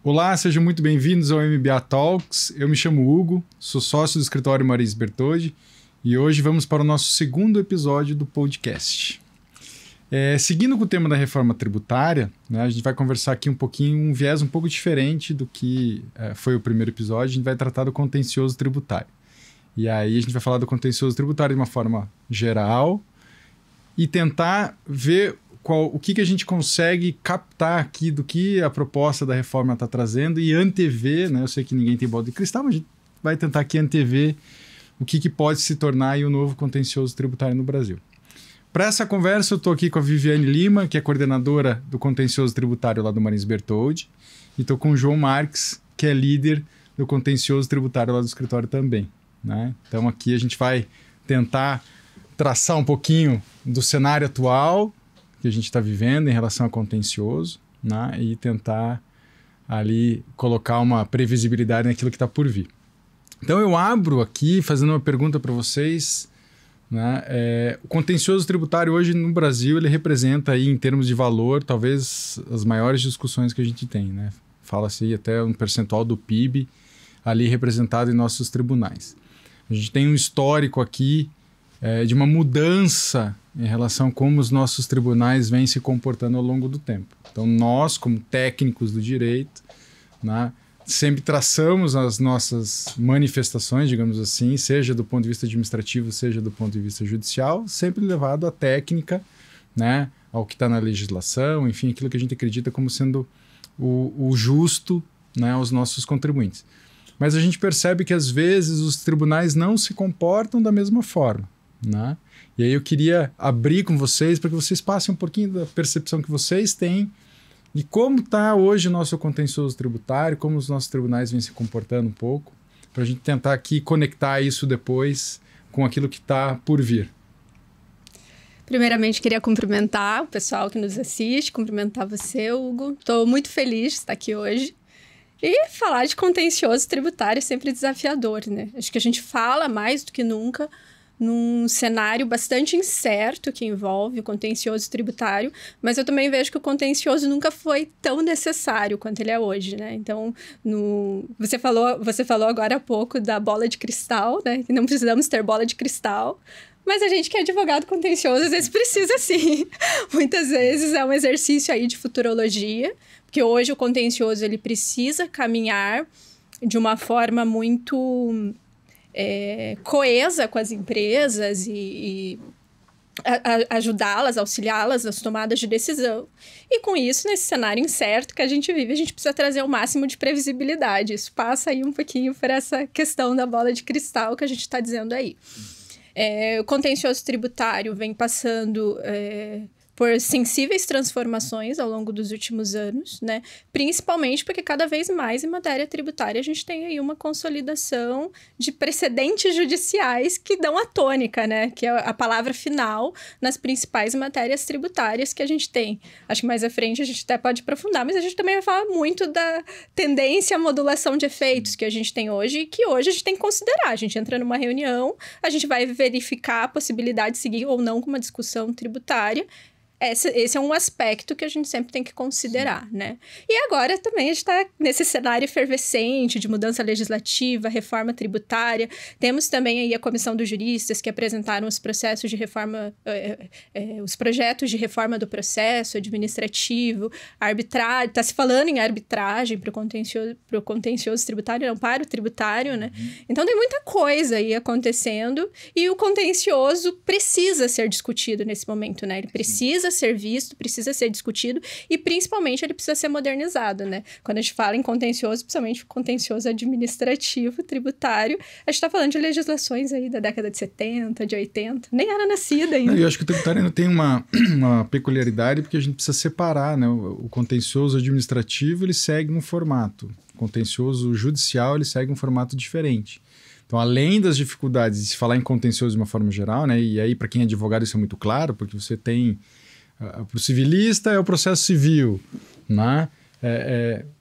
Olá, sejam muito bem-vindos ao MBA Talks. Eu me chamo Hugo, sou sócio do escritório Maris Bertoldi e hoje vamos para o nosso segundo episódio do podcast. Seguindo com o tema da reforma tributária, né, a gente vai conversar aqui um viés um pouco diferente do que foi o primeiro episódio. A gente vai tratar do contencioso tributário. E aí a gente vai falar do contencioso tributário de uma forma geral e tentar ver o que a gente consegue captar aqui do que a proposta da reforma está trazendo e antever, né? Eu sei que ninguém tem bola de cristal, mas a gente vai tentar aqui antever o que pode se tornar aí o novo contencioso tributário no Brasil. Para essa conversa, eu estou aqui com a Viviane Lima, que é coordenadora do contencioso tributário lá do Maris Bertoldi, e estou com o João Marques, que é líder do contencioso tributário lá do escritório também, né? Então aqui a gente vai tentar traçar um pouquinho do cenário atual que a gente está vivendo em relação ao contencioso, né? E tentar ali colocar uma previsibilidade naquilo que está por vir. Então eu abro aqui fazendo uma pergunta para vocês, né? O contencioso tributário hoje no Brasil, ele representa aí em termos de valor talvez as maiores discussões que a gente tem, né? Fala-se até um percentual do PIB ali representado em nossos tribunais. A gente tem um histórico aqui de uma mudança em relação a como os nossos tribunais vêm se comportando ao longo do tempo. Então, nós, como técnicos do direito, né, sempre traçamos as nossas manifestações, digamos assim, seja do ponto de vista administrativo, seja do ponto de vista judicial, sempre levado à técnica, né, ao que está na legislação, enfim, aquilo que a gente acredita como sendo o justo, né, aos nossos contribuintes. Mas a gente percebe que, às vezes, os tribunais não se comportam da mesma forma, né? E aí eu queria abrir com vocês para que vocês passem um pouquinho da percepção que vocês têm de como está hoje o nosso contencioso tributário, como os nossos tribunais vêm se comportando um pouco, para a gente tentar aqui conectar isso depois com aquilo que está por vir. Primeiramente, queria cumprimentar o pessoal que nos assiste, cumprimentar você, Hugo. Estou muito feliz de estar aqui hoje. E falar de contencioso tributário é sempre desafiador, né? Acho que a gente fala mais do que nunca num cenário bastante incerto que envolve o contencioso tributário, mas eu também vejo que o contencioso nunca foi tão necessário quanto ele é hoje, né? Então, você falou agora há pouco da bola de cristal, né? Que não precisamos ter bola de cristal, mas a gente que é advogado contencioso, às vezes precisa sim. Muitas vezes é um exercício aí de futurologia, porque hoje o contencioso ele precisa caminhar de uma forma muito coesa com as empresas e ajudá-las, auxiliá-las nas tomadas de decisão. E com isso, nesse cenário incerto que a gente vive, a gente precisa trazer o máximo de previsibilidade. Isso passa aí um pouquinho por essa questão da bola de cristal que a gente está dizendo aí. O contencioso tributário vem passando por sensíveis transformações ao longo dos últimos anos, né? Principalmente porque cada vez mais em matéria tributária a gente tem aí uma consolidação de precedentes judiciais que dão a tônica, né? Que é a palavra final nas principais matérias tributárias que a gente tem. Acho que mais à frente a gente até pode aprofundar, mas a gente também vai falar muito da tendência à modulação de efeitos que a gente tem hoje e que hoje a gente tem que considerar. A gente entra numa reunião, a gente vai verificar a possibilidade de seguir ou não com uma discussão tributária. Esse é um aspecto que a gente sempre tem que considerar, né? E agora também a gente está nesse cenário efervescente de mudança legislativa, reforma tributária. Temos também aí a Comissão dos Juristas que apresentaram os processos de reforma, os projetos de reforma do processo administrativo, arbitragem. Está se falando em arbitragem para o contencioso tributário, não para o tributário, né? Então tem muita coisa aí acontecendo e o contencioso precisa ser discutido nesse momento, né? Ele precisa ser visto, precisa ser discutido e principalmente ele precisa ser modernizado, né? Quando a gente fala em contencioso, principalmente contencioso administrativo, tributário, a gente está falando de legislações aí da década de 70, de 80, nem era nascida ainda. Eu acho que o tributário ainda tem uma peculiaridade porque a gente precisa separar, né? O contencioso administrativo, ele segue um formato. O contencioso judicial, ele segue um formato diferente. Então, além das dificuldades de se falar em contencioso de uma forma geral, né? E aí, para quem é advogado, isso é muito claro, porque você tem para o civilista é o processo civil, né?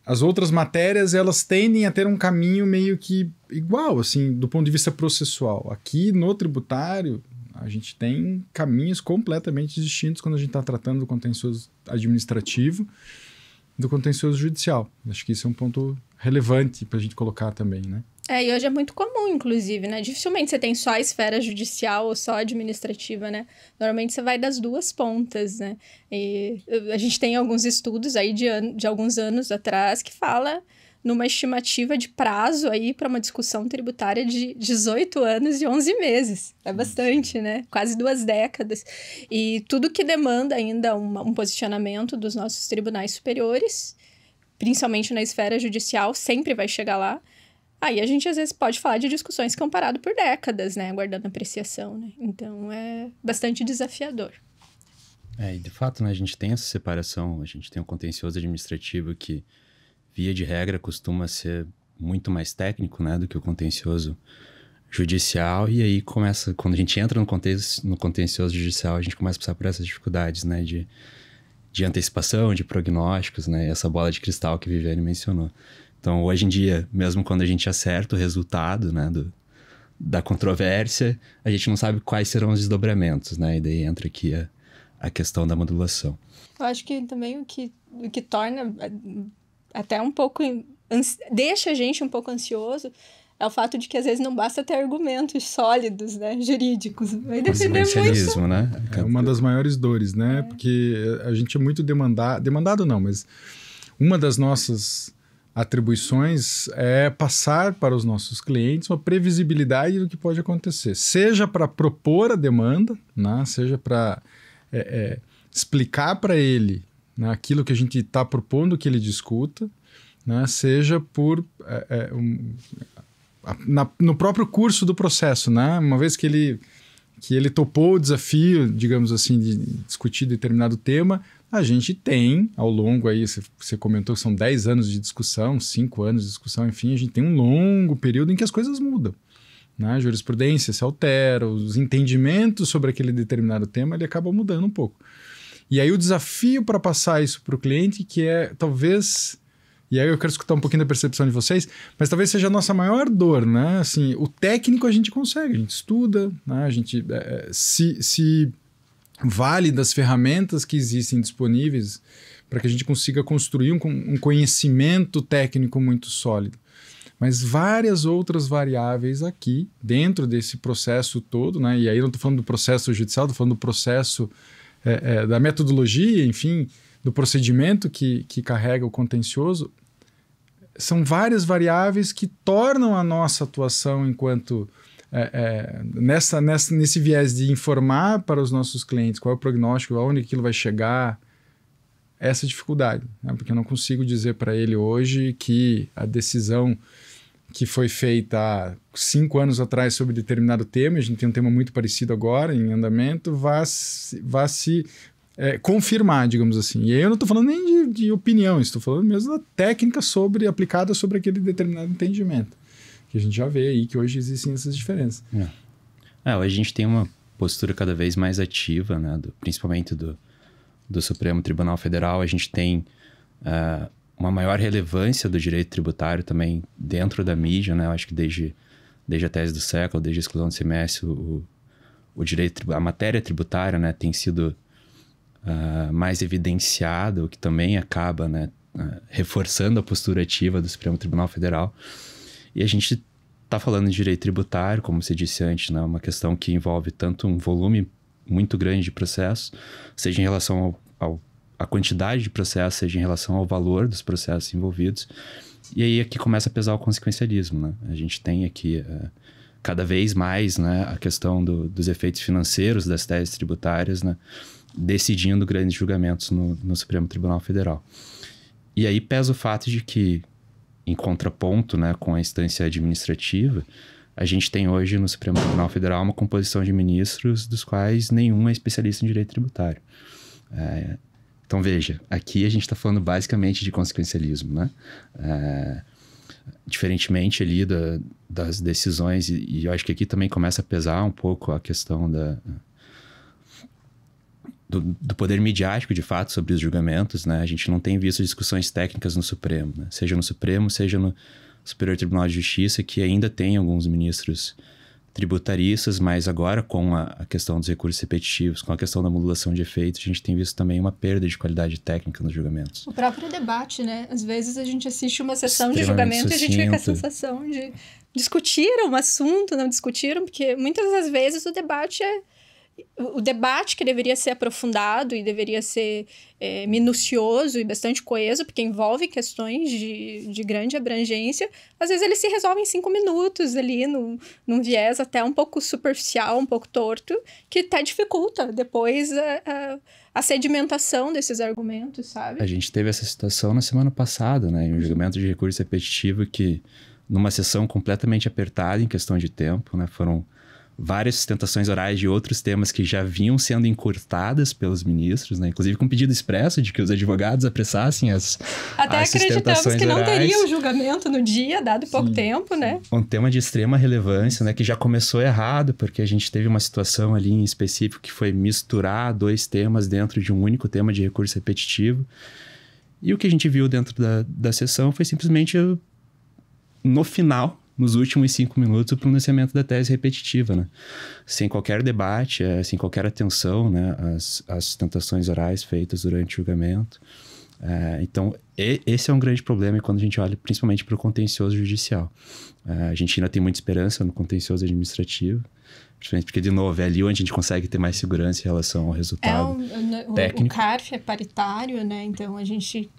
As outras matérias, elas tendem a ter um caminho meio que igual, assim, do ponto de vista processual. Aqui no tributário, a gente tem caminhos completamente distintos quando a gente está tratando do contencioso administrativo, do contencioso judicial. Acho que isso é um ponto relevante para a gente colocar também, né? E hoje é muito comum, inclusive, né? Dificilmente você tem só a esfera judicial ou só administrativa, né? Normalmente você vai das duas pontas, né? E a gente tem alguns estudos aí de alguns anos atrás que fala numa estimativa de prazo aí para uma discussão tributária de 18 anos e 11 meses. É bastante, né? Quase 2 décadas. E tudo que demanda ainda um posicionamento dos nossos tribunais superiores, principalmente na esfera judicial, sempre vai chegar lá. Aí a gente às vezes pode falar de discussões que são paradas por décadas, né? Aguardando apreciação, né? Então é bastante desafiador. E de fato, né? A gente tem essa separação, a gente tem o contencioso administrativo que, via de regra, costuma ser muito mais técnico, né? Do que o contencioso judicial. E aí começa, quando a gente entra no contencioso judicial, a gente começa a passar por essas dificuldades, né? De antecipação, de prognósticos, né? Essa bola de cristal que a Viviane mencionou. Então, hoje em dia, mesmo quando a gente acerta o resultado, né, da controvérsia, a gente não sabe quais serão os desdobramentos, né? E daí entra aqui a questão da modulação. Eu acho que também o que torna até um pouco... deixa a gente um pouco ansioso é o fato de que às vezes não basta ter argumentos sólidos, né, jurídicos. Vai depender muito... né? É uma das maiores dores, né? Porque a gente é muito demandado não, mas uma das nossas atribuições é passar para os nossos clientes uma previsibilidade do que pode acontecer, seja para propor a demanda, né? Seja para explicar para ele, né, aquilo que a gente está propondo que ele discuta, né? Seja por no próprio curso do processo, né? Uma vez que ele topou o desafio, digamos assim, de discutir determinado tema, a gente tem, ao longo aí, você comentou que são 10 anos de discussão, 5 anos de discussão, enfim, a gente tem um longo período em que as coisas mudam, né? A jurisprudência se altera, os entendimentos sobre aquele determinado tema, ele acaba mudando um pouco. E aí o desafio para passar isso para o cliente, que é talvez... E aí eu quero escutar um pouquinho da percepção de vocês, mas talvez seja a nossa maior dor, né? Assim, o técnico a gente consegue, a gente estuda, né? A gente se vale das ferramentas que existem disponíveis para que a gente consiga construir um conhecimento técnico muito sólido. Mas várias outras variáveis aqui, dentro desse processo todo, né? E aí eu não estou falando do processo judicial, estou falando do processo da metodologia, enfim, do procedimento que carrega o contencioso. São várias variáveis que tornam a nossa atuação enquanto... nesse viés de informar para os nossos clientes qual é o prognóstico, aonde aquilo vai chegar, essa dificuldade, né? Porque eu não consigo dizer para ele hoje que a decisão que foi feita há 5 anos atrás sobre determinado tema, a gente tem um tema muito parecido agora, em andamento, vá se confirmar, digamos assim. E aí eu não estou falando nem de opinião, estou falando mesmo da técnica aplicada sobre aquele determinado entendimento. Que a gente já vê aí que hoje existem essas diferenças. Hoje a gente tem uma postura cada vez mais ativa, né, principalmente do Supremo Tribunal Federal. A gente tem uma maior relevância do direito tributário também dentro da mídia, né? Eu acho que desde a tese do século, desde a exclusão do semestre, o direito, a matéria tributária, né, tem sido mais evidenciada, o que também acaba, né, reforçando a postura ativa do Supremo Tribunal Federal. E a gente está falando de direito tributário, como você disse antes, né? Uma questão que envolve tanto um volume muito grande de processos, seja em relação à quantidade de processos, seja em relação ao valor dos processos envolvidos. E aí aqui começa a pesar o consequencialismo, né? A gente tem aqui cada vez mais, né, a questão dos efeitos financeiros das teses tributárias, né, decidindo grandes julgamentos no Supremo Tribunal Federal. E aí pesa o fato de que, em contraponto, né, com a instância administrativa, a gente tem hoje no Supremo Tribunal Federal uma composição de ministros dos quais nenhum é especialista em direito tributário. Então, veja, aqui a gente está falando basicamente de consequencialismo, né? Diferentemente ali das decisões, e eu acho que aqui também começa a pesar um pouco a questão do poder midiático, de fato, sobre os julgamentos, né? A gente não tem visto discussões técnicas no Supremo, né? Seja no Supremo, seja no Superior Tribunal de Justiça, que ainda tem alguns ministros tributaristas, mas agora com a questão dos recursos repetitivos, com a questão da modulação de efeitos, a gente tem visto também uma perda de qualidade técnica nos julgamentos. O próprio debate, né? Às vezes a gente assiste uma sessão de julgamento e a gente fica com a sensação de discutiram um assunto, não discutiram, porque muitas das vezes o debate que deveria ser aprofundado e deveria ser minucioso e bastante coeso, porque envolve questões de grande abrangência, às vezes ele se resolve em 5 minutos ali, num viés até um pouco superficial, um pouco torto, que até dificulta depois a sedimentação desses argumentos, sabe? A gente teve essa situação na semana passada, né? Em um julgamento de recurso repetitivo que, numa sessão completamente apertada em questão de tempo, né? Foram várias sustentações orais de outros temas que já vinham sendo encurtadas pelos ministros, né? Inclusive com pedido expresso de que os advogados apressassem as acreditamos que não orais. teria o julgamento no dia, dado pouco tempo, né? Um tema de extrema relevância, né? Que já começou errado, porque a gente teve uma situação ali em específico que foi misturar 2 temas dentro de um único tema de recurso repetitivo. E o que a gente viu dentro da sessão foi simplesmente, no final, nos últimos 5 minutos, o pronunciamento da tese repetitiva, né? Sem qualquer debate, sem qualquer atenção, né? Às sustentações orais feitas durante o julgamento. Então, esse é um grande problema quando a gente olha principalmente para o contencioso judicial. A gente ainda tem muita esperança no contencioso administrativo, principalmente porque, de novo, é ali onde a gente consegue ter mais segurança em relação ao resultado técnico. O CARF é paritário, né? Então, a gente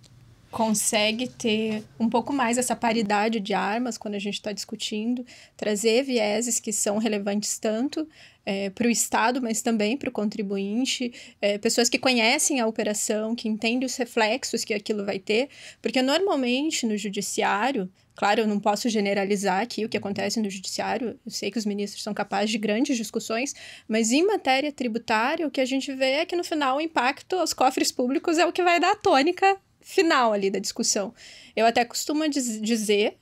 consegue ter um pouco mais essa paridade de armas quando a gente está discutindo, trazer vieses que são relevantes tanto para o Estado, mas também para o contribuinte, pessoas que conhecem a operação, que entendem os reflexos que aquilo vai ter, porque normalmente no judiciário, claro, eu não posso generalizar aqui o que acontece no judiciário, eu sei que os ministros são capazes de grandes discussões, mas em matéria tributária, o que a gente vê é que no final o impacto aos cofres públicos é o que vai dar a tônica final ali da discussão. Eu até costumo dizer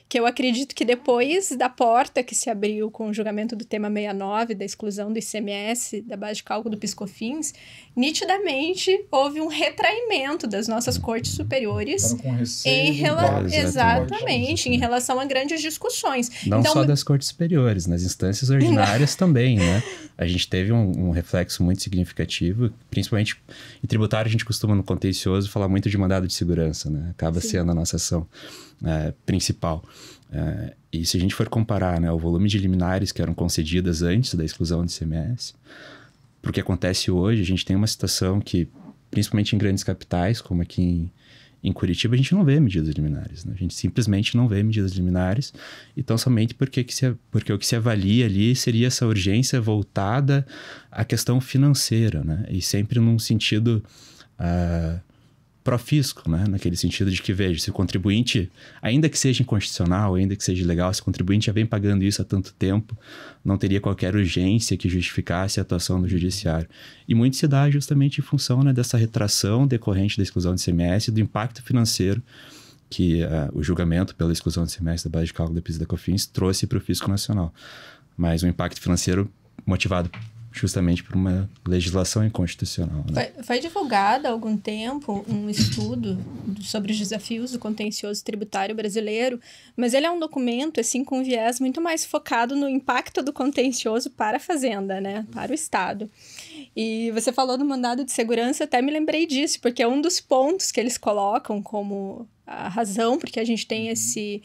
que eu acredito que depois da porta que se abriu com o julgamento do tema 69, da exclusão do ICMS, da base de cálculo do PIS/COFINS, nitidamente houve um retraimento das nossas cortes superiores exatamente, em relação a grandes discussões. Não só das cortes superiores, nas instâncias ordinárias também, né? A gente teve um reflexo muito significativo, principalmente em tributário a gente costuma no contencioso falar muito de mandado de segurança, né? Acaba sendo a nossa ação principal. E se a gente for comparar, né, o volume de liminares que eram concedidas antes da exclusão do ICMS, porque acontece hoje, a gente tem uma situação que, principalmente em grandes capitais, como aqui em Curitiba, a gente não vê medidas liminares, né? A gente simplesmente não vê medidas liminares, então somente porque o que se avalia ali seria essa urgência voltada à questão financeira, né? E sempre num sentido pró-fisco, né? Naquele sentido de que, veja, se o contribuinte, ainda que seja inconstitucional, ainda que seja ilegal, se o contribuinte já vem pagando isso há tanto tempo, não teria qualquer urgência que justificasse a atuação do judiciário. E muito se dá justamente em função, né, dessa retração decorrente da exclusão do ICMS e do impacto financeiro que o julgamento pela exclusão do ICMS da base de cálculo da PIS e da COFINS trouxe para o fisco nacional. Mas um impacto financeiro motivado justamente por uma legislação inconstitucional, né? Foi divulgado há algum tempo um estudo sobre os desafios do contencioso tributário brasileiro, mas ele é um documento assim, com um viés muito mais focado no impacto do contencioso para a Fazenda, né? Para o Estado. E você falou do mandado de segurança, até me lembrei disso, porque é um dos pontos que eles colocam como a razão porque a gente tem esse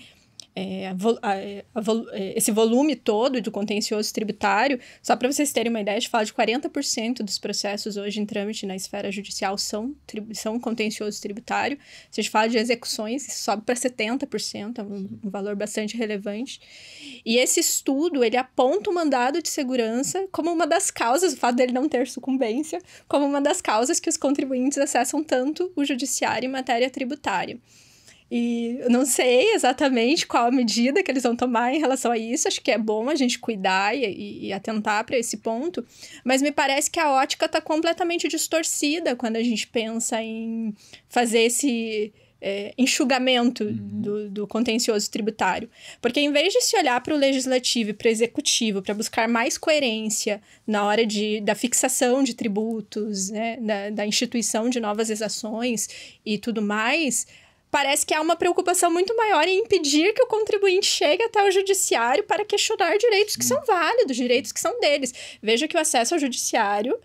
volume todo do contencioso tributário. Só para vocês terem uma ideia, a gente fala de 40% dos processos hoje em trâmite na esfera judicial são contencioso tributário. Se a gente fala de execuções, isso sobe para 70%, é um valor bastante relevante. E esse estudo, ele aponta o mandado de segurança como uma das causas, o fato dele não ter sucumbência, como uma das causas que os contribuintes acessam tanto o judiciário em matéria tributária. E eu não sei exatamente qual a medida que eles vão tomar em relação a isso. Acho que é bom a gente cuidar e atentar para esse ponto. Mas me parece que a ótica está completamente distorcida quando a gente pensa em fazer esse enxugamento do contencioso tributário. Porque em vez de se olhar para o legislativo e para o executivo para buscar mais coerência na hora da fixação de tributos, né, da instituição de novas exações e tudo mais, parece que há uma preocupação muito maior em impedir que o contribuinte chegue até o judiciário para questionar direitos que são válidos, direitos que são deles. Veja que o acesso ao judiciário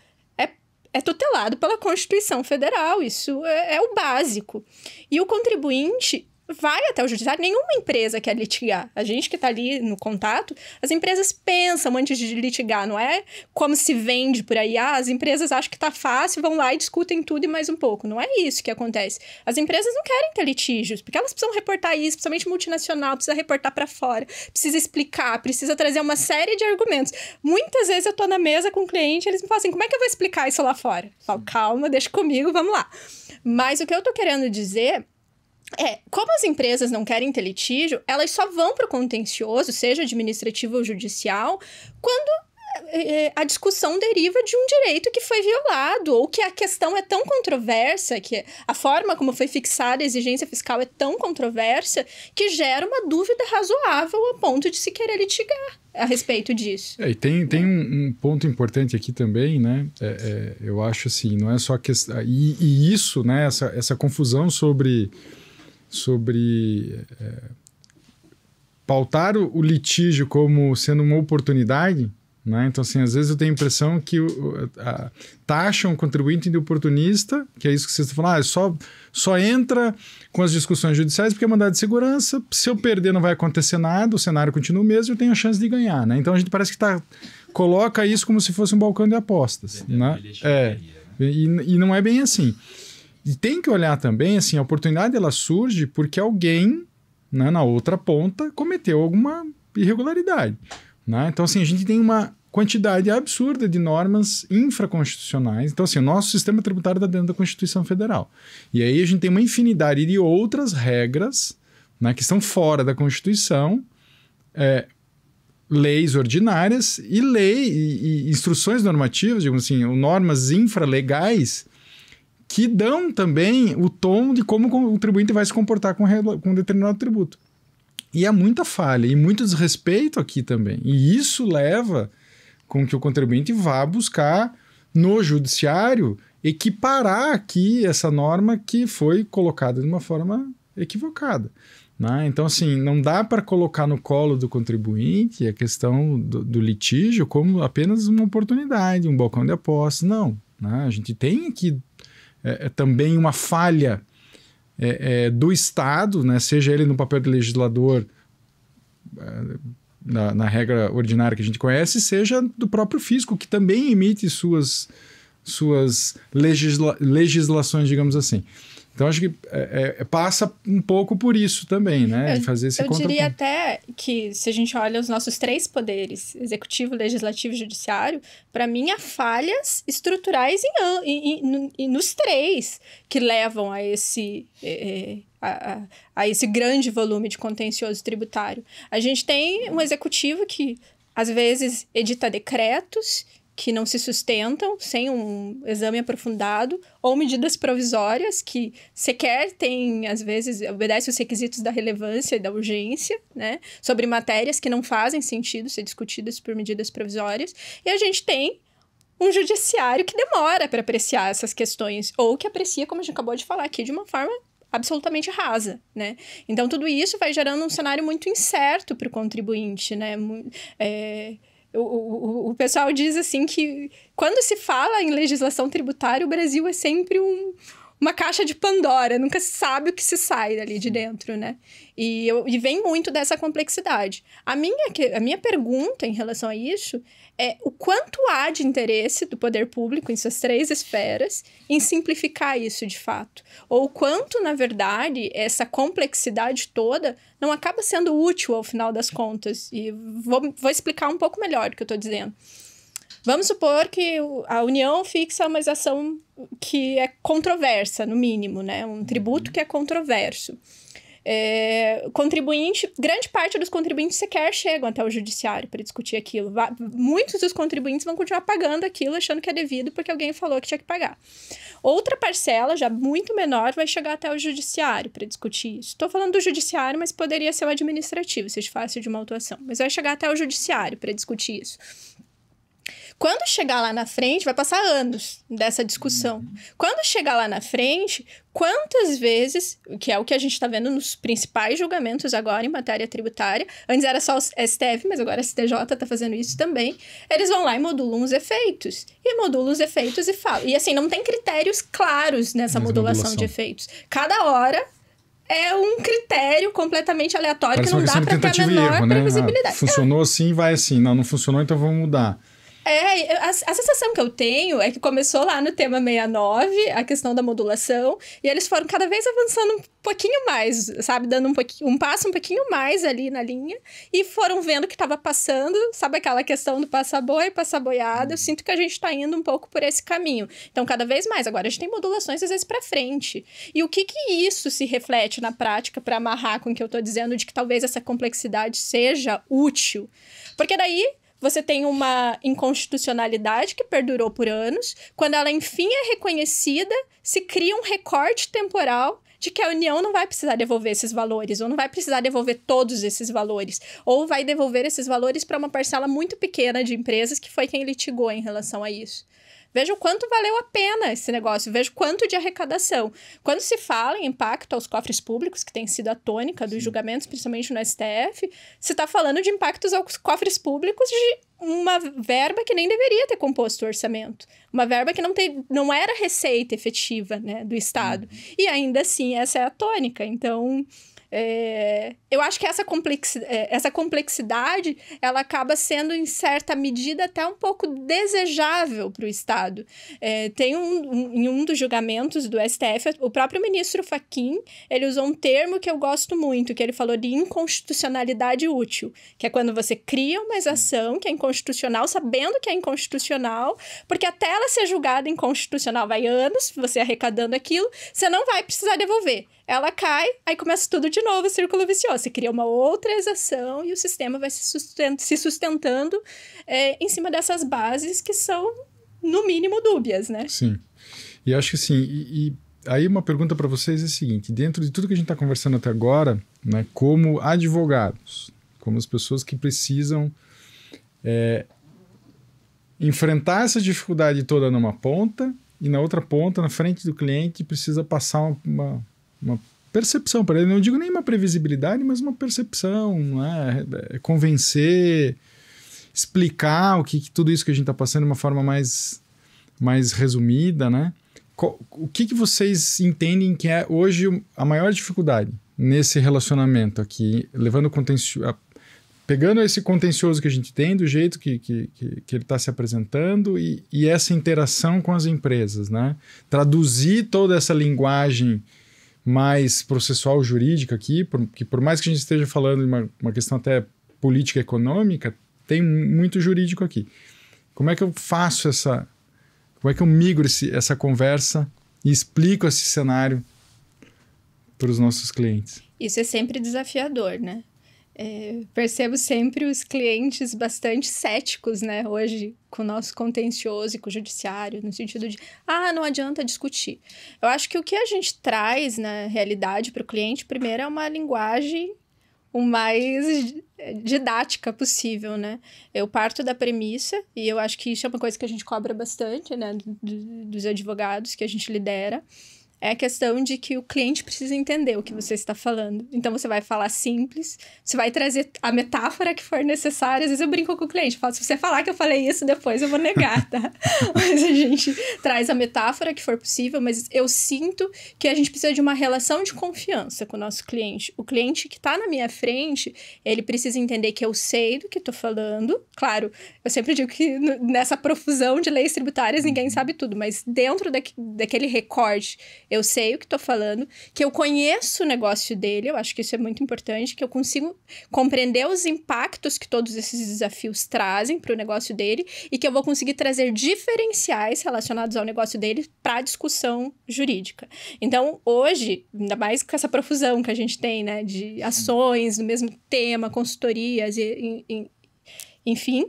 é tutelado pela Constituição Federal, isso é o básico. E o contribuinte vai até o judiciário, nenhuma empresa quer litigar. A gente que está ali no contato, as empresas pensam antes de litigar, não é como se vende por aí. As empresas acham que está fácil, vão lá e discutem tudo e mais um pouco. Não é isso que acontece. As empresas não querem ter litígios, porque elas precisam reportar isso, principalmente multinacional, precisa reportar para fora, precisa explicar, precisa trazer uma série de argumentos. Muitas vezes eu estou na mesa com o cliente, eles me falam assim, como é que eu vou explicar isso lá fora? Eu falo, calma, deixa comigo, vamos lá. Mas o que eu estou querendo dizer como as empresas não querem ter litígio, elas só vão para o contencioso, seja administrativo ou judicial, quando a discussão deriva de um direito que foi violado, ou que a questão é tão controversa, que a forma como foi fixada a exigência fiscal é tão controversa, que gera uma dúvida razoável a ponto de se querer litigar a respeito disso. E tem um ponto importante aqui também, né? Eu acho assim, não é só questão... E isso, né? Essa confusão sobre pautar o litígio como sendo uma oportunidade, né? Então, assim, às vezes eu tenho a impressão que taxam o contribuinte de oportunista, que é isso que vocês estão falando, só entra com as discussões judiciais porque é mandado de segurança, se eu perder não vai acontecer nada, o cenário continua o mesmo, eu tenho a chance de ganhar, né? Então a gente parece que coloca isso como se fosse um balcão de apostas, né? E não é bem assim. E tem que olhar também, assim, a oportunidade ela surge porque alguém, né, na outra ponta cometeu alguma irregularidade, né? Então, assim, a gente tem uma quantidade absurda de normas infraconstitucionais. Então, assim, o nosso sistema tributário está dentro da Constituição Federal. E aí a gente tem uma infinidade de outras regras, né, que estão fora da Constituição, leis ordinárias e instruções normativas, digamos assim, normas infralegais, que dão também o tom de como o contribuinte vai se comportar com um determinado tributo. E há muita falha e muito desrespeito aqui também. E isso leva com que o contribuinte vá buscar no judiciário equiparar aqui essa norma que foi colocada de uma forma equivocada, né? Então, assim, não dá para colocar no colo do contribuinte a questão do litígio como apenas uma oportunidade, um balcão de apostas. Não, né? A gente tem aqui também uma falha do Estado, né? Seja ele no papel de legislador, na regra ordinária que a gente conhece, seja do próprio fisco, que também emite suas legislações, digamos assim. Então, acho que passa um pouco por isso também, né? De fazer esse contraponto. Eu diria até que, se a gente olha os nossos três poderes, executivo, legislativo e judiciário, para mim há falhas estruturais nos três que levam a esse grande volume de contencioso tributário. A gente tem um executivo que, às vezes, edita decretos que não se sustentam sem um exame aprofundado, ou medidas provisórias que sequer têm, às vezes, obedecem os requisitos da relevância e da urgência, né? Sobre matérias que não fazem sentido ser discutidas por medidas provisórias. E a gente tem um judiciário que demora para apreciar essas questões, ou que aprecia, como a gente acabou de falar aqui, de uma forma absolutamente rasa, né? Então, tudo isso vai gerando um cenário muito incerto para o contribuinte, né? O pessoal diz assim que quando se fala em legislação tributária, o Brasil é sempre uma caixa de Pandora, nunca se sabe o que se sai dali de dentro, né? E vem muito dessa complexidade. A minha pergunta em relação a isso é o quanto há de interesse do poder público em suas três esferas em simplificar isso de fato. Ou quanto, na verdade, essa complexidade toda não acaba sendo útil ao final das contas. E vou explicar um pouco melhor o que eu estou dizendo. Vamos supor que a União fixa uma exação que é controversa, no mínimo, né? Um tributo que é controverso. Grande parte dos contribuintes sequer chegam até o judiciário para discutir aquilo. Muitos dos contribuintes vão continuar pagando aquilo, achando que é devido porque alguém falou que tinha que pagar. Outra parcela, já muito menor, vai chegar até o judiciário para discutir isso. Estou falando do judiciário, mas poderia ser o administrativo, se fácil de uma autuação. Mas vai chegar até o judiciário para discutir isso. Quando chegar lá na frente, vai passar anos dessa discussão. Quando chegar lá na frente, quantas vezes, que é o que a gente está vendo nos principais julgamentos agora em matéria tributária, antes era só o STF, mas agora a STJ está fazendo isso também, eles vão lá e modulam os efeitos. E modulam os efeitos e falam. E assim, não tem critérios claros nessa modulação de efeitos. Cada hora é um critério completamente aleatório. Parece que não dá para ter a menor previsibilidade. Funcionou assim, vai assim. Não funcionou, então vamos mudar. A sensação que eu tenho é que começou lá no tema 69, a questão da modulação, e eles foram cada vez avançando um pouquinho mais, sabe? Dando um passo um pouquinho mais ali na linha, e foram vendo que estava passando, sabe aquela questão do passa boi, passa boiada? Eu sinto que a gente está indo um pouco por esse caminho. Então, cada vez mais. Agora, a gente tem modulações, às vezes, para frente. E o que isso se reflete na prática para amarrar com o que eu estou dizendo de que talvez essa complexidade seja útil? Porque daí você tem uma inconstitucionalidade que perdurou por anos. Quando ela, enfim, é reconhecida, se cria um recorte temporal de que a União não vai precisar devolver esses valores, ou não vai precisar devolver todos esses valores, ou vai devolver esses valores para uma parcela muito pequena de empresas que foi quem litigou em relação a isso. Veja o quanto valeu a pena esse negócio, veja o quanto de arrecadação. Quando se fala em impacto aos cofres públicos, que tem sido a tônica dos julgamentos, principalmente no STF, se está falando de impactos aos cofres públicos de uma verba que nem deveria ter composto o orçamento. Uma verba que não era receita efetiva, né, do Estado. E ainda assim, essa é a tônica. Então, eu acho que essa complexidade, ela acaba sendo, em certa medida, até um pouco desejável para o Estado. Tem em um dos julgamentos do STF, o próprio ministro Fachin, ele usou um termo que eu gosto muito, que ele falou de inconstitucionalidade útil, que é quando você cria uma exação que é inconstitucional, sabendo que é inconstitucional, porque até ela ser julgada inconstitucional vai anos, você arrecadando aquilo, você não vai precisar devolver. Ela cai, aí começa tudo de novo, o círculo vicioso. Você cria uma outra exação e o sistema vai se sustentando em cima dessas bases que são, no mínimo, dúbias, né? Sim. E acho que assim, e aí uma pergunta para vocês é a seguinte, dentro de tudo que a gente está conversando até agora, né, como advogados, como as pessoas que precisam enfrentar essa dificuldade toda numa ponta e na outra ponta, na frente do cliente, precisa passar uma percepção para ele. Não digo nem uma previsibilidade, mas uma percepção, né? Convencer, explicar o que tudo isso que a gente está passando de uma forma mais resumida, né? O que vocês entendem que é hoje a maior dificuldade nesse relacionamento aqui, pegando esse contencioso que a gente tem, do jeito que ele está se apresentando e essa interação com as empresas, né? Traduzir toda essa linguagem mais processual jurídica aqui, porque por mais que a gente esteja falando de uma questão até política e econômica, tem muito jurídico aqui. Como é que eu faço como é que eu migro essa conversa e explico esse cenário para os nossos clientes? Isso é sempre desafiador, né? Percebo sempre os clientes bastante céticos, né, hoje, com o nosso contencioso e com o judiciário, no sentido de, não adianta discutir. Eu acho que o que a gente traz, na realidade, para o cliente, primeiro, é uma linguagem o mais didática possível, né? Eu parto da premissa, e eu acho que isso é uma coisa que a gente cobra bastante, né, dos advogados que a gente lidera, é a questão de que o cliente precisa entender o que você está falando. Então, você vai falar simples, você vai trazer a metáfora que for necessária. Às vezes eu brinco com o cliente, falo, se você falar que eu falei isso, depois eu vou negar, tá? Mas a gente traz a metáfora que for possível, mas eu sinto que a gente precisa de uma relação de confiança com o nosso cliente. O cliente que está na minha frente, ele precisa entender que eu sei do que estou falando. Claro, eu sempre digo que nessa profusão de leis tributárias ninguém sabe tudo, mas dentro daquele recorte, eu sei o que estou falando, que eu conheço o negócio dele, eu acho que isso é muito importante, que eu consigo compreender os impactos que todos esses desafios trazem para o negócio dele e que eu vou conseguir trazer diferenciais relacionados ao negócio dele para a discussão jurídica. Então, hoje, ainda mais com essa profusão que a gente tem, né, de ações no mesmo tema, consultorias Enfim,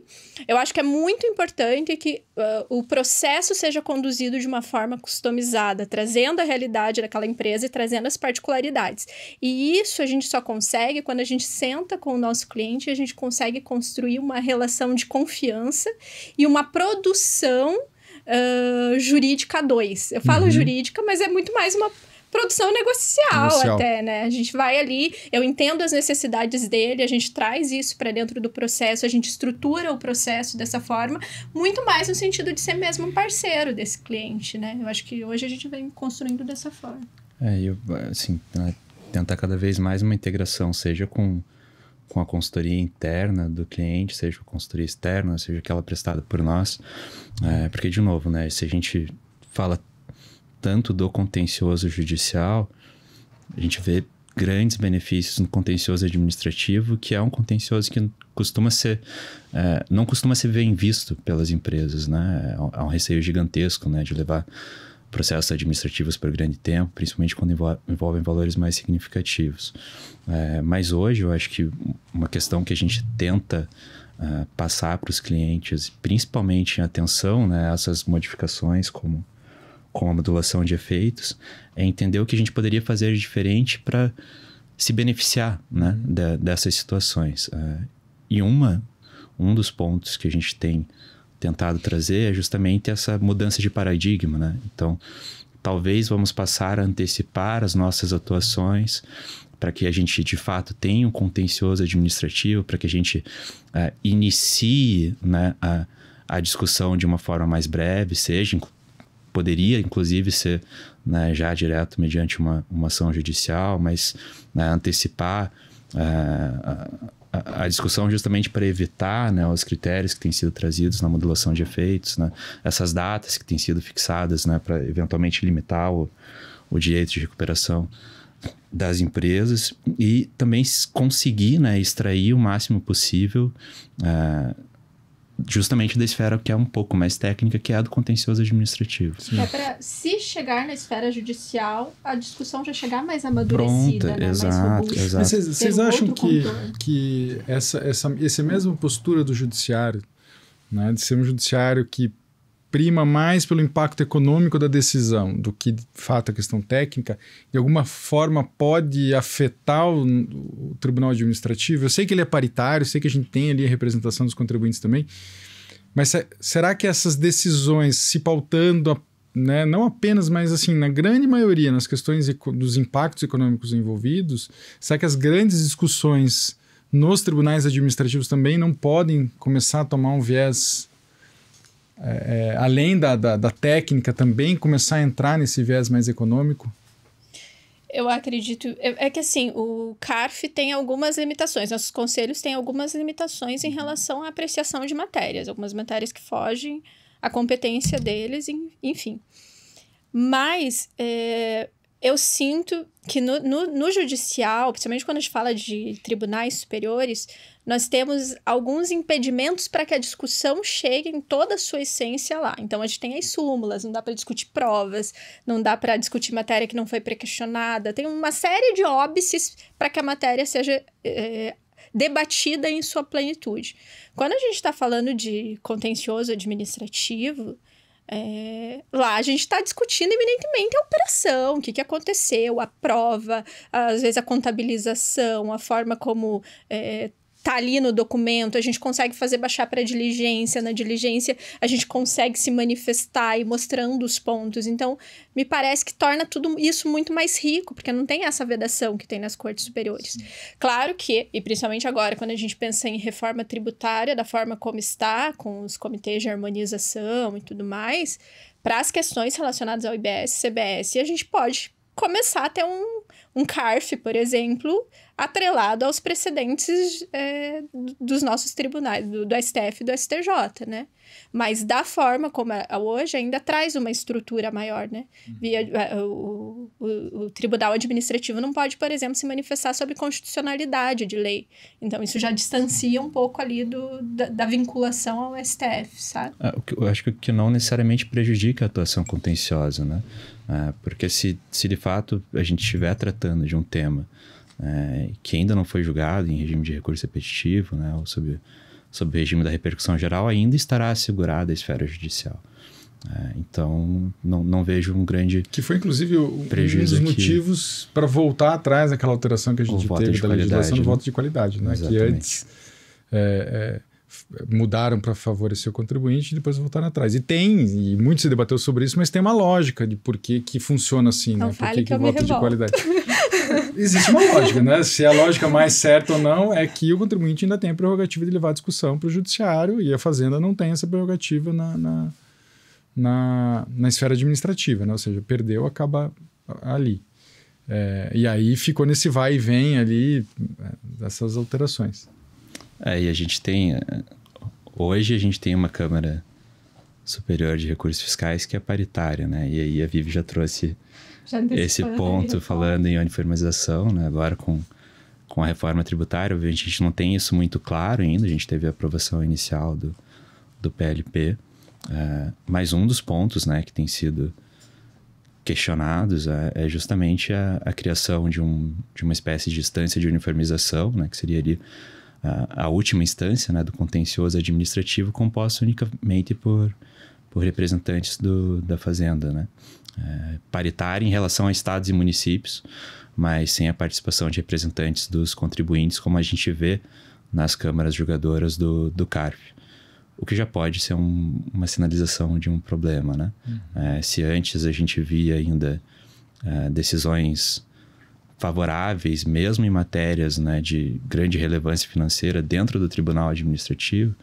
eu acho que é muito importante que o processo seja conduzido de uma forma customizada, trazendo a realidade daquela empresa e trazendo as particularidades. E isso a gente só consegue quando a gente senta com o nosso cliente e a gente consegue construir uma relação de confiança e uma produção jurídica a 2. Eu falo jurídica, mas é muito mais uma produção negocial até, né? A gente vai ali, eu entendo as necessidades dele, a gente traz isso para dentro do processo, a gente estrutura o processo dessa forma, muito mais no sentido de ser mesmo um parceiro desse cliente, né? Eu acho que hoje a gente vem construindo dessa forma. Assim, tentar cada vez mais uma integração, seja com a consultoria interna do cliente, seja com a consultoria externa, seja aquela prestada por nós. Porque, de novo, né? Se a gente fala tanto do contencioso judicial, a gente vê grandes benefícios no contencioso administrativo, que é um contencioso que costuma ser, não costuma ser bem visto pelas empresas, né? Há um receio gigantesco, né, de levar processos administrativos por grande tempo, principalmente quando envolvem valores mais significativos. Mas hoje eu acho que uma questão que a gente tenta passar para os clientes, principalmente em atenção, né, a essas modificações com a modulação de efeitos, é entender o que a gente poderia fazer de diferente para se beneficiar, né, dessas situações. E um dos pontos que a gente tem tentado trazer é justamente essa mudança de paradigma, né? Então, talvez vamos passar a antecipar as nossas atuações para que a gente, de fato, tenha um contencioso administrativo, para que a gente inicie, né, a discussão de uma forma mais breve, poderia, inclusive, ser, né, já direto mediante uma ação judicial, mas, né, antecipar a discussão justamente para evitar, né, os critérios que têm sido trazidos na modulação de efeitos, né, essas datas que têm sido fixadas, né, para eventualmente limitar o direito de recuperação das empresas e também conseguir, né, extrair o máximo possível justamente da esfera que é um pouco mais técnica, que é a do contencioso administrativo. Se chegar na esfera judicial, a discussão já chegar mais amadurecida, pronta, né? Exato. Mas vocês acham que essa mesma postura do judiciário, né, de ser um judiciário que prima mais pelo impacto econômico da decisão do que, de fato, a questão técnica, de alguma forma pode afetar o tribunal administrativo? Eu sei que ele é paritário, sei que a gente tem ali a representação dos contribuintes também, mas será que essas decisões se pautando, né, não apenas, mas assim, na grande maioria, nas questões dos impactos econômicos envolvidos, será que as grandes discussões nos tribunais administrativos também não podem começar a tomar um viés... além da técnica, também começar a entrar nesse viés mais econômico? Eu acredito... É que assim, o CARF tem algumas limitações, nossos conselhos têm algumas limitações em relação à apreciação de matérias, algumas matérias que fogem à competência deles, enfim. Mas eu sinto que no judicial, principalmente quando a gente fala de tribunais superiores, nós temos alguns impedimentos para que a discussão chegue em toda a sua essência lá. Então, a gente tem as súmulas, não dá para discutir provas, não dá para discutir matéria que não foi pré-questionada. Tem uma série de óbices para que a matéria seja debatida em sua plenitude. Quando a gente está falando de contencioso administrativo, lá a gente está discutindo eminentemente a operação, o que aconteceu, a prova, às vezes a contabilização, a forma como tá ali no documento, a gente consegue fazer baixar para diligência, na diligência a gente consegue se manifestar e mostrando os pontos. Então, me parece que torna tudo isso muito mais rico, porque não tem essa vedação que tem nas cortes superiores. Sim. Claro que, e principalmente agora, quando a gente pensa em reforma tributária, da forma como está, com os comitês de harmonização e tudo mais, para as questões relacionadas ao IBS, CBS, a gente pode começar a ter um CARF, por exemplo, atrelado aos precedentes dos nossos tribunais, do STF e do STJ, né? Mas da forma como é hoje, ainda traz uma estrutura maior, né? O Tribunal Administrativo não pode, por exemplo, se manifestar sobre constitucionalidade de lei. Então, isso já distancia um pouco ali da vinculação ao STF, sabe? Eu acho que o que não necessariamente prejudica a atuação contenciosa, né? Porque se de fato a gente estiver tratando de um tema que ainda não foi julgado em regime de recurso repetitivo, né, ou sob sob o regime da repercussão geral, ainda estará assegurada a esfera judicial. Então, não vejo um grande que foi, inclusive, prejuízo um dos motivos para voltar atrás daquela alteração que a gente teve da legislação do voto de qualidade, né? Que antes mudaram para favorecer o contribuinte e depois voltaram atrás. E muito se debateu sobre isso, mas tem uma lógica de por que funciona assim, não né? Por fale que eu o voto me de qualidade... Existe uma lógica, né? Se a lógica mais certa ou não é que o contribuinte ainda tem a prerrogativa de levar a discussão para o judiciário e a Fazenda não tem essa prerrogativa na esfera administrativa, né? Ou seja, perdeu, acaba ali. E aí ficou nesse vai e vem ali dessas alterações. E a gente tem... Hoje a gente tem uma Câmara Superior de Recursos Fiscais que é paritária, né? E aí a Vivi já trouxe esse ponto falando em uniformização, né? Agora com a reforma tributária, obviamente a gente não tem isso muito claro ainda, a gente teve a aprovação inicial do PLP, mas um dos pontos, né, que tem sido questionados é justamente a criação de uma espécie de instância de uniformização, né, que seria ali a última instância, né, do contencioso administrativo, composta unicamente por representantes da Fazenda, né? Paritária em relação a estados e municípios, mas sem a participação de representantes dos contribuintes, como a gente vê nas câmaras julgadoras do CARF. O que já pode ser uma sinalização de um problema, né? Se antes a gente via ainda decisões favoráveis, mesmo em matérias, né, de grande relevância financeira dentro do Tribunal Administrativo,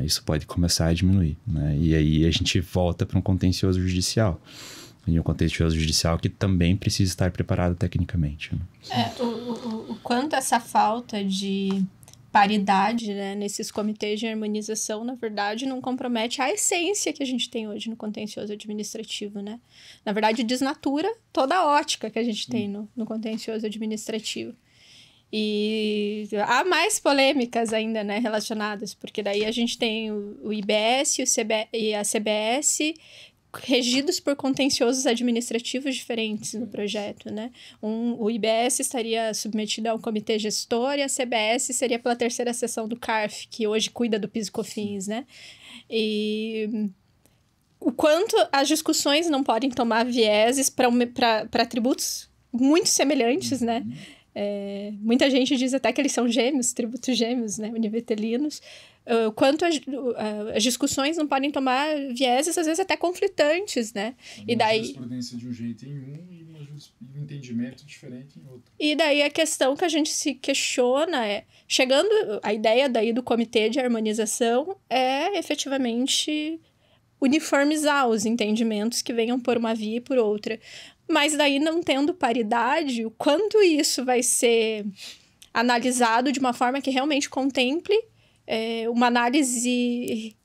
isso pode começar a diminuir, né? E aí a gente volta para um contencioso judicial. E um contencioso judicial que também precisa estar preparado tecnicamente, né? O quanto essa falta de paridade, né, nesses comitês de harmonização, na verdade, não compromete a essência que a gente tem hoje no contencioso administrativo, né? Na verdade, desnatura toda a ótica que a gente tem no contencioso administrativo. E há mais polêmicas ainda, né, relacionadas, porque daí a gente tem o IBS e a CBS regidos por contenciosos administrativos diferentes no projeto, né? O IBS estaria submetido a um comitê gestor e a CBS seria pela terceira seção do CARF, que hoje cuida do PIS e COFINS, né? E o quanto as discussões não podem tomar vieses para tributos muito semelhantes, né? Muita gente diz até que eles são gêmeos, tributos gêmeos, né? Univitelinos. Quanto as discussões não podem tomar vieses, às vezes até conflitantes, né? E daí jurisprudência de um jeito em um e um entendimento diferente em outro. E daí a questão que a gente se questiona chegando a ideia daí do comitê de harmonização é efetivamente uniformizar os entendimentos que venham por uma via e por outra. Mas daí não tendo paridade, o quanto isso vai ser analisado de uma forma que realmente contemple uma análise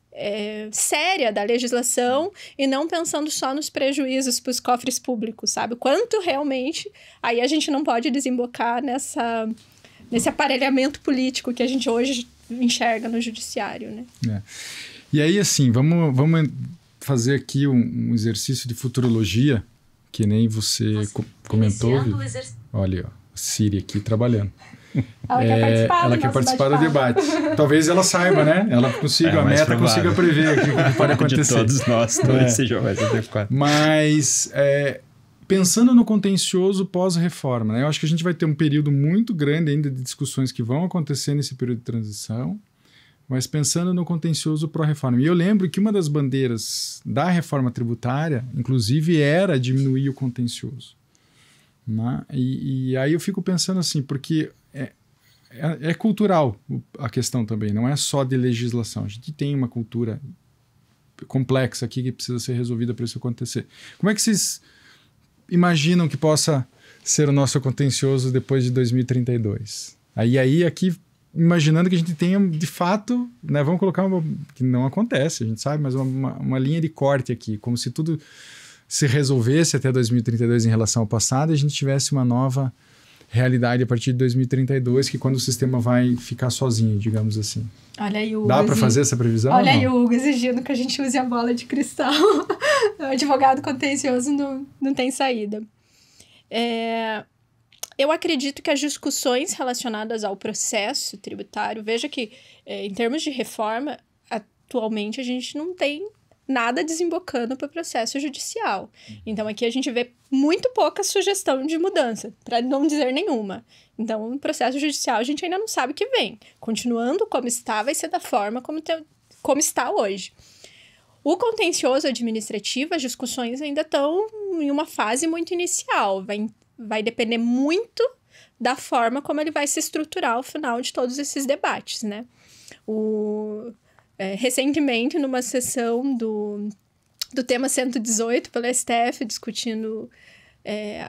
séria da legislação e não pensando só nos prejuízos para os cofres públicos, sabe? Quanto realmente aí a gente não pode desembocar nesse aparelhamento político que a gente hoje enxerga no judiciário, né? E aí, assim, vamos fazer aqui um exercício de futurologia, que nem você comentou. Olha, ó, a Siri aqui trabalhando. Ela quer participar do debate. Talvez ela saiba, né? Ela consiga, a meta consiga prever aqui o que pode acontecer. De todos nós, talvez seja mais adequado. Mas, pensando no contencioso pós-reforma, né? Eu acho que a gente vai ter um período muito grande ainda de discussões que vão acontecer nesse período de transição, mas pensando no contencioso pró-reforma. E eu lembro que uma das bandeiras da reforma tributária, inclusive, era diminuir o contencioso. Né? E aí eu fico pensando assim, porque é cultural a questão também, não é só de legislação. A gente tem uma cultura complexa aqui que precisa ser resolvida para isso acontecer. Como é que vocês imaginam que possa ser o nosso contencioso depois de 2032? Aqui, imaginando que a gente tenha, de fato, né, vamos colocar que não acontece, a gente sabe, mas uma linha de corte aqui, como se tudo se resolvesse até 2032 em relação ao passado e a gente tivesse uma nova realidade a partir de 2032, que quando o sistema vai ficar sozinho, digamos assim. Olha aí o Hugo. Dá para fazer essa previsão? Olha aí o Hugo exigindo que a gente use a bola de cristal. O advogado contencioso não tem saída. Eu acredito que as discussões relacionadas ao processo tributário, veja que, em termos de reforma, atualmente a gente não tem nada desembocando para o processo judicial. Então, aqui a gente vê muito pouca sugestão de mudança, para não dizer nenhuma. Então, o processo judicial a gente ainda não sabe o que vem. Continuando como está, vai ser da forma como está hoje. O contencioso administrativo, as discussões ainda estão em uma fase muito inicial. Vai depender muito da forma como ele vai se estruturar ao final de todos esses debates, né? Recentemente, numa sessão do tema 118 pelo STF, discutindo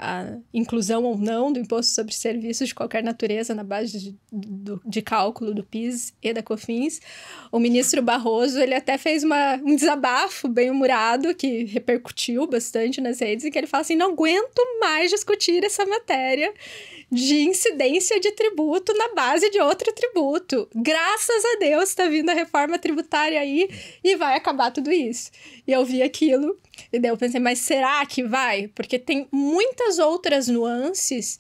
a inclusão ou não do imposto sobre serviços de qualquer natureza na base de cálculo do PIS e da COFINS, o ministro Barroso ele até fez um desabafo bem humorado que repercutiu bastante nas redes, em que ele fala assim, não aguento mais discutir essa matéria de incidência de tributo na base de outro tributo. Graças a Deus está vindo a reforma tributária aí e vai acabar tudo isso. E eu vi aquilo e daí eu pensei, mas será que vai? Porque tem muitas outras nuances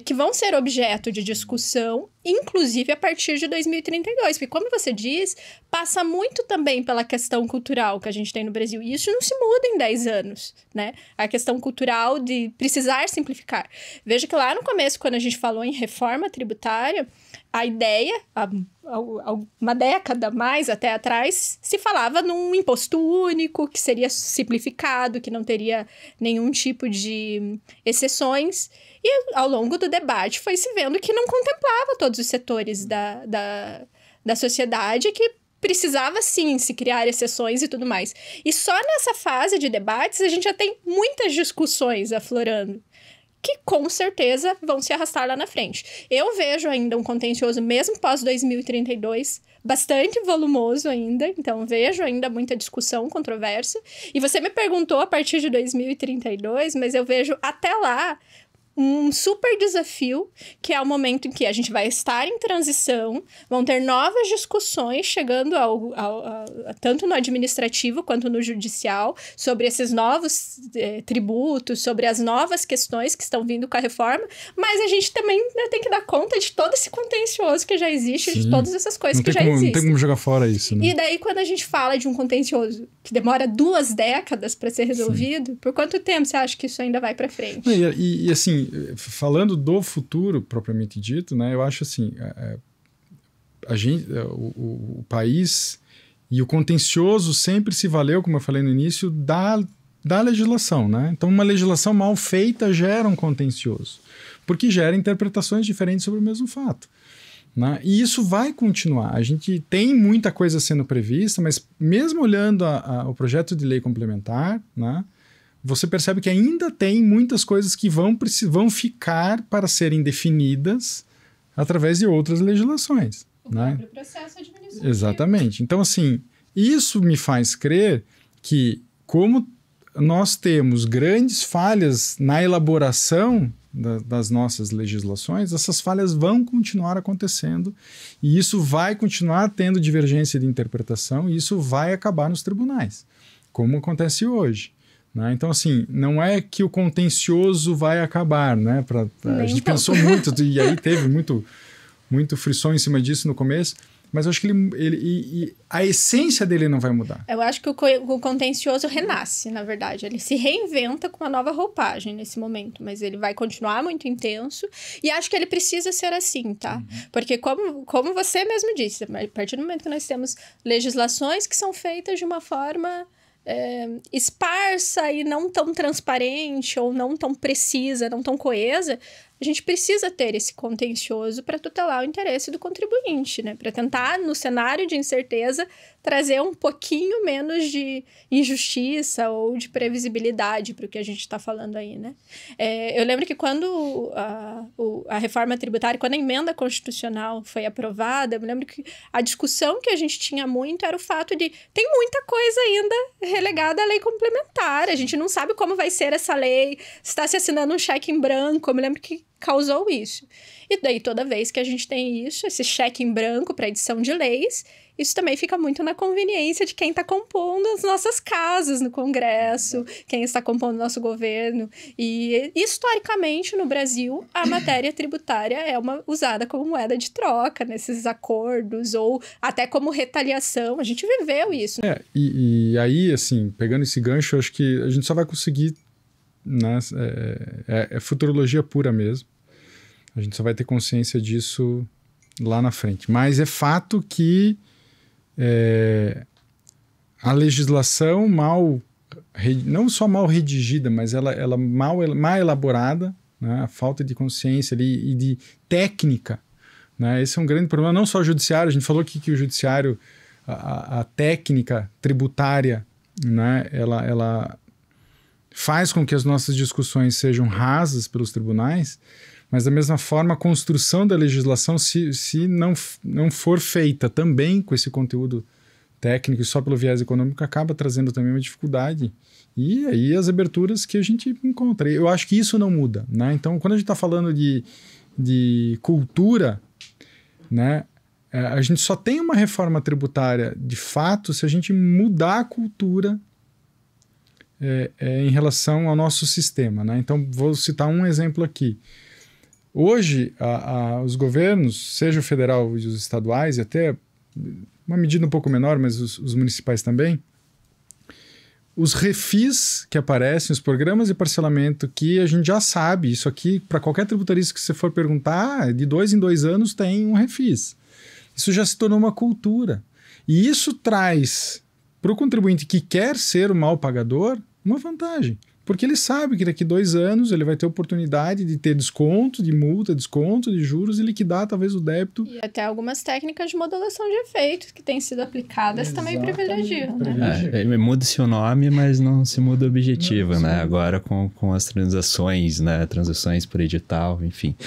que vão ser objeto de discussão, inclusive a partir de 2032. Porque, como você diz, passa muito também pela questão cultural que a gente tem no Brasil. E isso não se muda em 10 anos, né? A questão cultural de precisar simplificar. Veja que lá no começo, quando a gente falou em reforma tributária, a ideia, uma década mais até atrás, se falava num imposto único, que seria simplificado, que não teria nenhum tipo de exceções. E ao longo do debate foi se vendo que não contemplava todos os setores da sociedade, que precisava sim se criar exceções e tudo mais. E só nessa fase de debates a gente já tem muitas discussões aflorando, que com certeza vão se arrastar lá na frente. Eu vejo ainda um contencioso, mesmo pós-2032, bastante volumoso ainda, então vejo ainda muita discussão, controvérsia. E você me perguntou a partir de 2032, mas eu vejo até lá um super desafio, que é o momento em que a gente vai estar em transição, vão ter novas discussões chegando tanto no administrativo quanto no judicial, sobre esses novos tributos, sobre as novas questões que estão vindo com a reforma, mas a gente também tem que dar conta de todo esse contencioso que já existe, sim, de todas essas coisas que já existem. Não tem como jogar fora isso, né? E daí, quando a gente fala de um contencioso que demora 2 décadas para ser resolvido, sim, por quanto tempo você acha que isso ainda vai para frente? E assim, falando do futuro propriamente dito, né, eu acho assim, o país e o contencioso sempre se valeu, como eu falei no início, da legislação, né? Então, uma legislação mal feita gera um contencioso, porque gera interpretações diferentes sobre o mesmo fato, né? E isso vai continuar. A gente tem muita coisa sendo prevista, mas mesmo olhando o projeto de lei complementar, né, você percebe que ainda tem muitas coisas que vão ficar para serem definidas através de outras legislações. O né? próprio processo administrativo. Exatamente. Então, assim, isso me faz crer que, como nós temos grandes falhas na elaboração das nossas legislações, essas falhas vão continuar acontecendo e isso vai continuar tendo divergência de interpretação e isso vai acabar nos tribunais, como acontece hoje. Né? Então, assim, não é que o contencioso vai acabar, né? A gente pensou muito, e aí teve muito frição em cima disso no começo, mas eu acho que a essência dele não vai mudar. Eu acho que o contencioso renasce, na verdade. Ele se reinventa com uma nova roupagem nesse momento, mas ele vai continuar muito intenso e acho que ele precisa ser assim, tá? Uhum. Porque como você mesmo disse, a partir do momento que nós temos legislações que são feitas de uma forma esparsa e não tão transparente ou não tão precisa, não tão coesa, a gente precisa ter esse contencioso para tutelar o interesse do contribuinte, né? Para tentar, no cenário de incerteza, trazer um pouquinho menos de injustiça ou de previsibilidade para o que a gente está falando aí, né? Eu lembro que quando a reforma tributária, quando a emenda constitucional foi aprovada, eu me lembro que a discussão que a gente tinha muito era o fato de tem muita coisa ainda relegada à lei complementar, a gente não sabe como vai ser essa lei, está se assinando um cheque em branco, eu me lembro que causou isso. E daí, toda vez que a gente tem isso, esse cheque em branco para edição de leis, isso também fica muito na conveniência de quem está compondo as nossas casas no Congresso, quem está compondo o nosso governo. E, historicamente, no Brasil, a matéria tributária é usada como moeda de troca nesses acordos, ou até como retaliação. A gente viveu isso. E aí, assim, pegando esse gancho, eu acho que a gente só vai conseguir, né, é futurologia pura mesmo. A gente só vai ter consciência disso lá na frente. Mas é fato que a legislação não só mal redigida, mas ela mal elaborada, né? A falta de consciência ali e de técnica, né? Esse é um grande problema, não só o judiciário. A gente falou aqui que o judiciário, a técnica tributária, né? Ela faz com que as nossas discussões sejam rasas pelos tribunais, mas da mesma forma a construção da legislação, se não for feita também com esse conteúdo técnico e só pelo viés econômico, acaba trazendo também uma dificuldade. E aí as aberturas que a gente encontra. Eu acho que isso não muda, né? Então, quando a gente está falando de cultura, né, a gente só tem uma reforma tributária de fato se a gente mudar a cultura em relação ao nosso sistema, né? Então, vou citar um exemplo aqui. Hoje, os governos, seja o federal e os estaduais, e até uma medida um pouco menor, mas os municipais também, os refis que aparecem, os programas de parcelamento que a gente já sabe, isso aqui, para qualquer tributarista que você for perguntar, de 2 em 2 anos tem um refis. Isso já se tornou uma cultura. E isso traz para o contribuinte que quer ser o mal pagador uma vantagem. Porque ele sabe que daqui 2 anos ele vai ter oportunidade de ter desconto de multa, desconto de juros e liquidar talvez o débito. E até algumas técnicas de modulação de efeitos que têm sido aplicadas também privilegiam, né? Muda-se o nome, mas não se muda o objetivo, né? Agora com as transações, né? Transações por edital, enfim.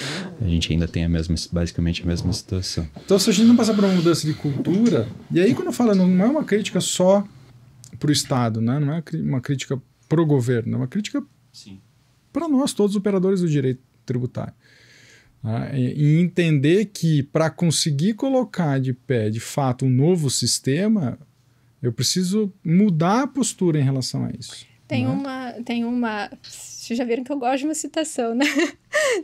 A gente ainda tem basicamente a mesma situação. Então, se a gente não passar por uma mudança de cultura, e aí quando eu falo, não é uma crítica só para o Estado, né? Não é uma crítica para o governo, é uma crítica para nós, todos os operadores do direito tributário. E entender que para conseguir colocar de pé, de fato, um novo sistema, eu preciso mudar a postura em relação a isso. Tem uma... Vocês já viram que eu gosto de uma citação, né?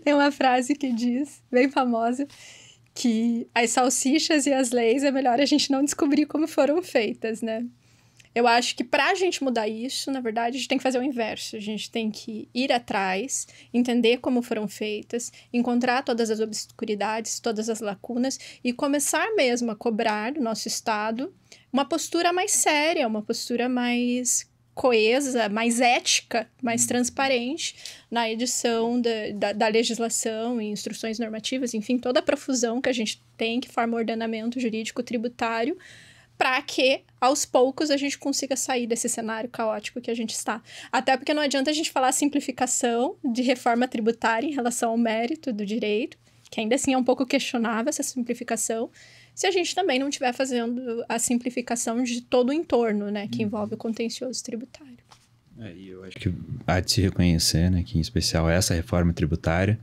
Tem uma frase que diz, bem famosa, que as salsichas e as leis é melhor a gente não descobrir como foram feitas, né? Eu acho que para a gente mudar isso, na verdade, a gente tem que fazer o inverso. A gente tem que ir atrás, entender como foram feitas, encontrar todas as obscuridades, todas as lacunas e começar mesmo a cobrar do nosso Estado uma postura mais séria, uma postura mais coesa, mais ética, mais transparente na edição da legislação e instruções normativas, enfim, toda a profusão que a gente tem que forma o ordenamento jurídico tributário, para que, aos poucos, a gente consiga sair desse cenário caótico que a gente está. Até porque não adianta a gente falar simplificação de reforma tributária em relação ao mérito do direito, que ainda assim é um pouco questionável essa simplificação, se a gente também não estiver fazendo a simplificação de todo o entorno, né, que envolve o contencioso tributário. E eu acho que há de se reconhecer, né, que em especial essa reforma tributária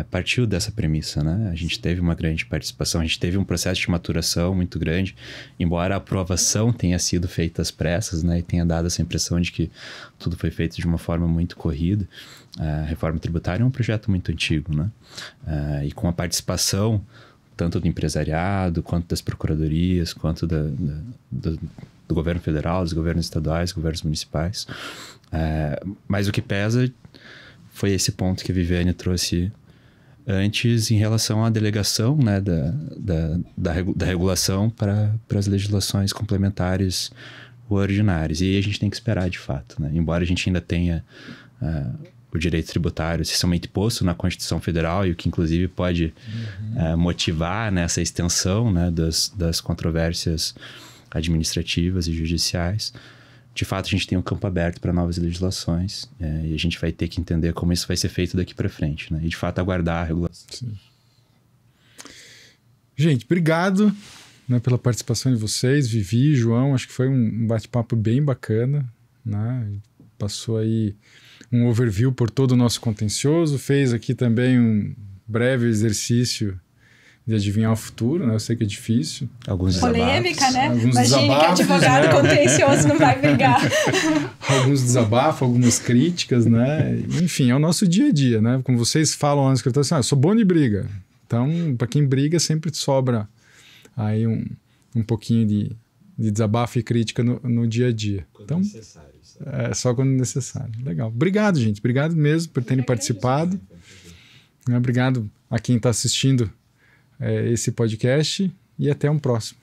partiu dessa premissa, né? A gente teve uma grande participação, a gente teve um processo de maturação muito grande, embora a aprovação tenha sido feita às pressas, né, e tenha dado essa impressão de que tudo foi feito de uma forma muito corrida. A reforma tributária é um projeto muito antigo, né? E com a participação tanto do empresariado, quanto das procuradorias, quanto do governo federal, dos governos estaduais, governos municipais. Mas o que pesa foi esse ponto que a Viviane trouxe antes em relação à delegação, né, da regulação para as legislações complementares ordinárias. E aí a gente tem que esperar, de fato, né? Embora a gente ainda tenha o direito tributário essencialmente posto na Constituição Federal, e o que inclusive pode motivar, né, essa extensão, né, das controvérsias administrativas e judiciais. De fato, a gente tem um campo aberto para novas legislações, e a gente vai ter que entender como isso vai ser feito daqui para frente, né? E, de fato, aguardar a regulação. Sim. Gente, obrigado, né, pela participação de vocês, Vivi, João. Acho que foi um bate-papo bem bacana, né? Passou aí um overview por todo o nosso contencioso, fez aqui também um breve exercício de adivinhar o futuro, né? Eu sei que é difícil. Alguns polêmica, desabafos. né? Alguns Imagina que desabafos, advogado né? contencioso não vai brigar. Alguns desabafos, algumas críticas, né? Enfim, é o nosso dia a dia, né? Como vocês falam lá no escritório, assim, eu sou bom de briga. Então, para quem briga, sempre sobra aí um pouquinho de desabafo e crítica no dia a dia. Então, necessário. É só quando necessário. Legal. Obrigado, gente. Obrigado mesmo por terem participado. Obrigado a quem está assistindo esse podcast e até um próximo.